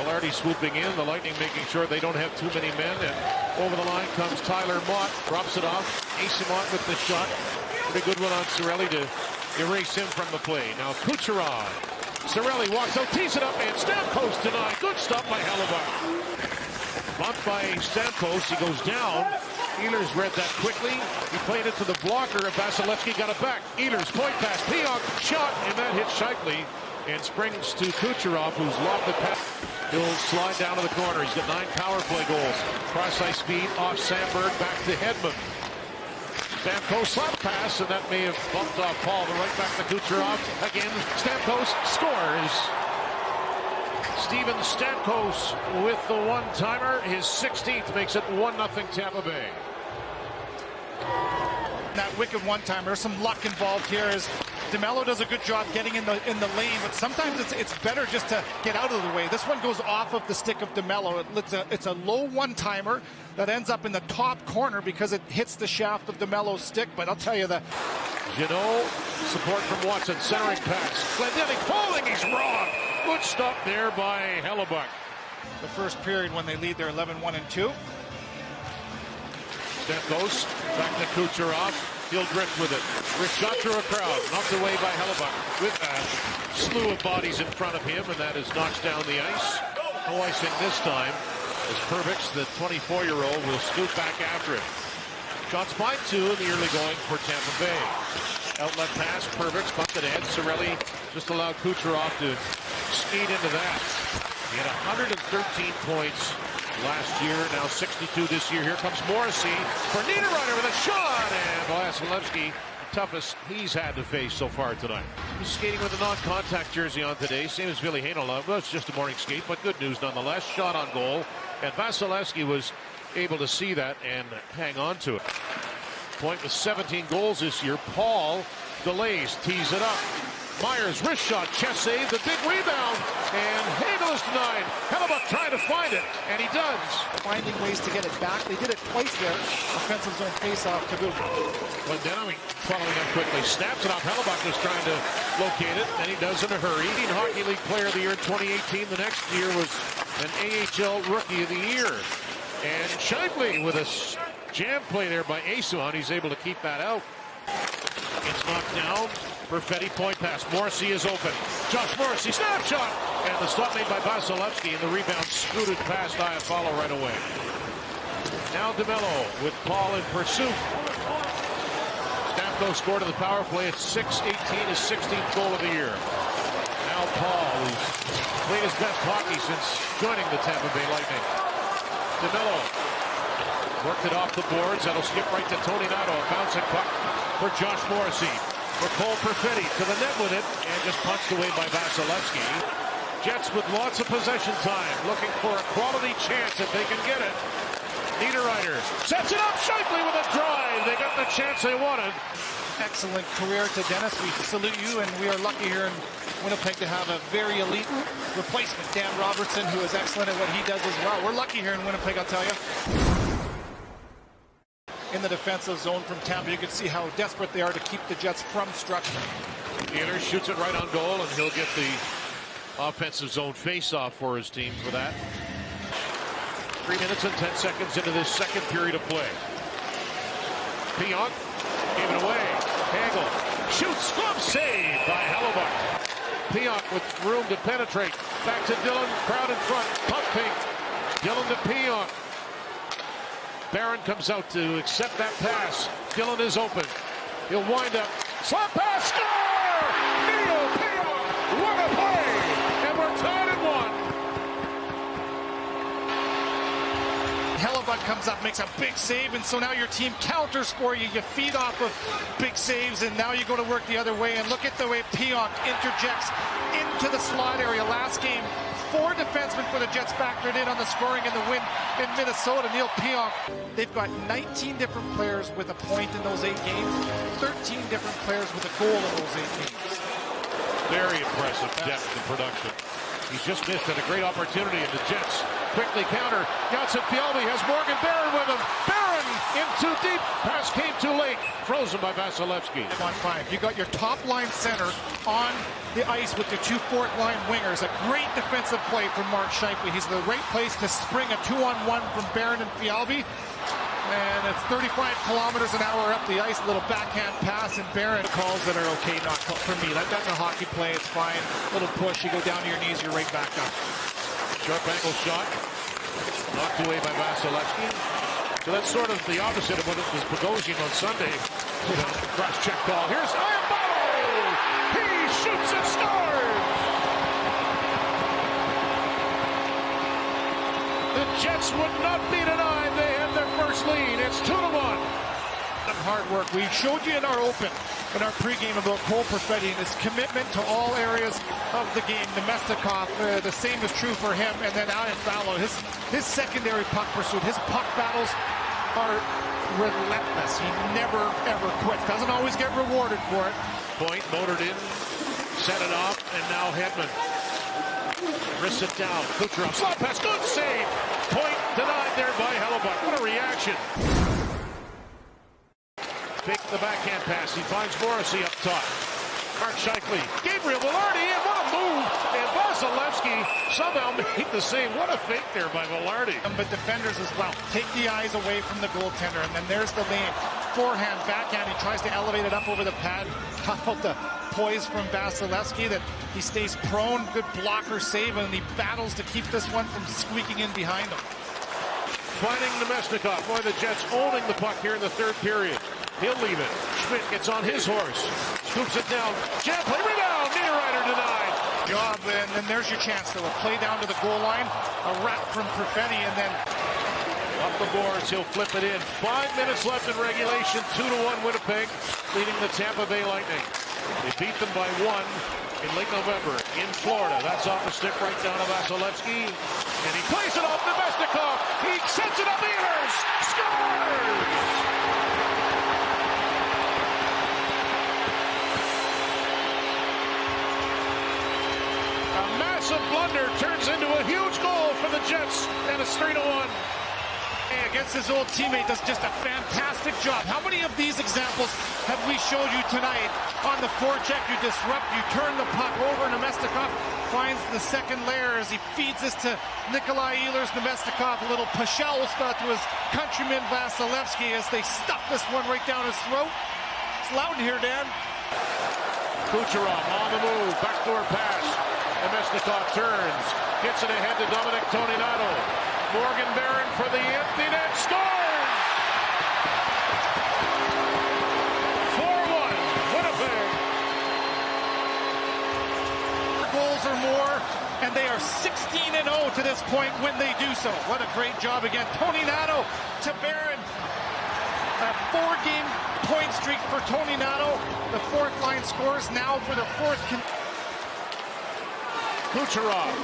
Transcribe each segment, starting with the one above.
Velarde swooping in, the Lightning making sure they don't have too many men, and over the line comes Tyler Mott, drops it off. Mott with the shot. Pretty good one on Cirelli to erase him from the play. Now Kucherov. Cirelli walks out, tees it up, and Stamkos denied. Good stop by Hellebuck. Bumped by Stamkos, he goes down. Ehlers read that quickly. He played it to the blocker, and Vasilevsky got it back. Ehlers, point pass, Pionk, shot, and that hits Shifley and springs to Kucherov, who's lobbed the pass. He'll slide down to the corner. He's got 9 power play goals. Cross-ice speed off Sandberg, back to Hedman. Stamkos slap pass, and that may have bumped off Paul, but right back to Kucherov. Again, Stamkos scores. Steven Stamkos with the one-timer. His 16th makes it 1-0 Tampa Bay. That wicked one-timer, there's some luck involved here as DeMello does a good job getting in the lane, but sometimes it's better just to get out of the way. This one goes off of the stick of DeMello. It's a low one-timer that ends up in the top corner because it hits the shaft of DeMello's stick, but I'll tell you that. Janot, support from Watson, centering pass. Glendening falling, he's wrong. Good stop there by Hellebuck. The first period when they lead, they're 11-1-2. Stamkos, back to Kucherov. He'll drift with it. Wrist shot through a crowd. Knocked away by Hellebuck with a slew of bodies in front of him, and that has notched down the ice. No icing this time, as Perbix, the 24-year-old, will scoot back after it. Shots by 2 in the early going for Tampa Bay. Outlet pass, Perbix bumped it ahead. Cirelli just allowed Kucherov to speed into that. He had 113 points last year, now 62 this year. Here comes Morrissey for Niederreiter with a shot, and Vasilevsky, the toughest he's had to face so far tonight. He's skating with a non-contact jersey on today, same as Ville Heinola. Well, it's just a morning skate, but good news nonetheless. Shot on goal, and Vasilevsky was able to see that and hang on to it. Point with 17 goals this year. Paul delays, tees it up. Myers, wrist shot, chest save, the big rebound, and Hagel is denied. Hellebuck trying to find it, and he does. Finding ways to get it back. They did it twice there. Offensive zone face-off to boot. Glendening following up quickly, snaps it off. Hellebuck was trying to locate it, and he does in a hurry. Hockey League Player of the Year in 2018. The next year was an AHL Rookie of the Year. And Shifley with a jam play there by Aisuan. He's able to keep that out. It's knocked down. Perfetti point pass. Morrissey is open. Josh Morrissey, snapshot! And the stop made by Vasilevsky, and the rebound scooted past Iafallo right away. Now DeMello with Paul in pursuit. Stamkos scored to the power play at 6-18, his 16th goal of the year. Now Paul, who's played his best hockey since joining the Tampa Bay Lightning. DeMello worked it off the boards. That'll skip right to Tony Nato. A bouncing puck for Josh Morrissey. For Cole Perfetti to the net with it, and just punched away by Vasilevsky. Jets with lots of possession time, looking for a quality chance if they can get it. Niederreiter sets it up. Shifley with a drive. They got the chance they wanted. Excellent career to Dennis. We salute you, and we are lucky here in Winnipeg to have a very elite replacement, Dan Robertson, who is excellent at what he does as well. We're lucky here in Winnipeg, I'll tell you. In the defensive zone from Tampa, you can see how desperate they are to keep the Jets from structure. Ehlers shoots it right on goal, and he'll get the offensive zone face-off for his team for that. 3 minutes and 10 seconds into this second period of play. Pionk gave it away. Hagel shoots, glove save by Hellebuck. Pionk with room to penetrate. Back to Dillon, crowd in front, puck pink. Dillon to Pionk. Barron comes out to accept that pass. Dillon is open. He'll wind up. Slap pass, score! Neil Pionk, what a play! And we're tied at 1. Hellebuck comes up, makes a big save, and so now your team counters for you. You feed off of big saves, and now you go to work the other way. And look at the way Pionk interjects into the slot area. Last game, 4 defensemen for the Jets factored in on the scoring in the win in Minnesota. Neil Pionk. They've got 19 different players with a point in those 8 games, 13 different players with a goal in those 8 games. Very impressive depth and production. He's just missed at a great opportunity, and the Jets quickly counter. Johnson Fjallby has Morgan Barron with him. Barron in too deep. Pass came too late. Frozen by Vasilevsky. On 5. You got your top line center on the ice with the 2 fourth line wingers. A great defensive play from Mark Scheifele. He's in the right place to spring a 2-on-1 from Barron and Fialbi. And it's 35 kilometers an hour up the ice. A little backhand pass, and Barron calls that are okay, not for me. That's a hockey play. It's fine. Little push. You go down to your knees. You're right back up. Sharp angle shot. Knocked away by Vasilevsky. So that's sort of the opposite of what it was Bogosian on Sunday. Cross-check call. Here's Iambalo! He shoots and scores! The Jets would not be denied. They had their first lead. It's 2-1. Hard work. We showed you in our pregame about Cole Perfetti and his commitment to all areas of the game. Nemestikov, the same is true for him. And then Iambalo, his secondary puck pursuit, his puck battles are relentless. He never, ever quits. Doesn't always get rewarded for it. Point, motored in, set it off, and now Hedman. Wrists it down. Kucherov, slot pass, good save. Point denied there by Hellebuyck. What a reaction. Fake the backhand pass. He finds Morrissey up top. Mark Scheifele. Gabriel Velarde in. What a move. And Vasilevsky somehow made the save. What a fake there by Velarde. But defenders as well. Take the eyes away from the goaltender. And then there's the lane. Forehand, backhand. He tries to elevate it up over the pad. How about the poise from Vasilevsky that he stays prone. Good blocker save. And he battles to keep this one from squeaking in behind him. Finding Nemestikov. Boy, the Jets owning the puck here in the third period. He'll leave it. Schmidt gets on his horse. Scoops it down. Jam play, rebound. Niederreiter denied. Job, and then there's your chance to play down to the goal line. A wrap from Perfetti, and then up the boards. He'll flip it in. 5 minutes left in regulation. 2-1 Winnipeg, leading the Tampa Bay Lightning. They beat them by 1 in late November in Florida. That's off the stick right down to Vasilevsky. And he plays it off to Nemestikov. He sets it up. Ehlers scores! A massive blunder turns into a huge goal for the Jets, and it's 3-1. Against his old teammate does just a fantastic job. How many of these examples have we showed you tonight? On the forecheck, you disrupt, you turn the puck over. Nemestikov finds the second layer as he feeds this to Nikolai Ehlers. Nemestikov, a little Pashel spot to his countryman Vasilevsky as they stuff this one right down his throat. It's loud in here, Dan. Kucherov on the move, backdoor pass. Nemestikov turns, gets it ahead to Dominic Toninato. Morgan Barron for the empty net, scores! 4-1, Winnipeg. Goals or more, and they are 16-0 to this point when they do so. What a great job again. Toninato to Barron. A 4-game point streak for Toninato. The fourth line scores now for the fourth. Kucherov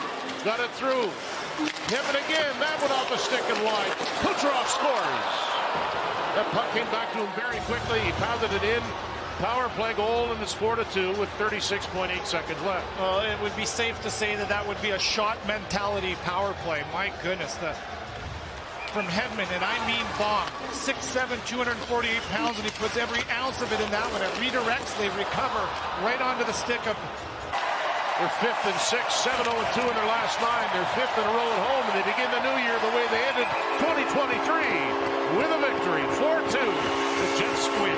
got it through. Him and again, that one off a stick and wide. Kucherov scores. That puck came back to him very quickly. He pounded it in. Power play goal, and it's 4-2 with 36.8 seconds left. Well, it would be safe to say that that would be a shot mentality power play. My goodness, from Hedman, and I mean bomb. 6'7", 248 pounds, and he puts every ounce of it in that one. It redirects, they recover right onto the stick of. They're 5th and 6, 7-0-2 in their last 9. They're 5th in a row at home, and they begin the new year the way they ended 2023 with a victory, 4-2. The Jets win.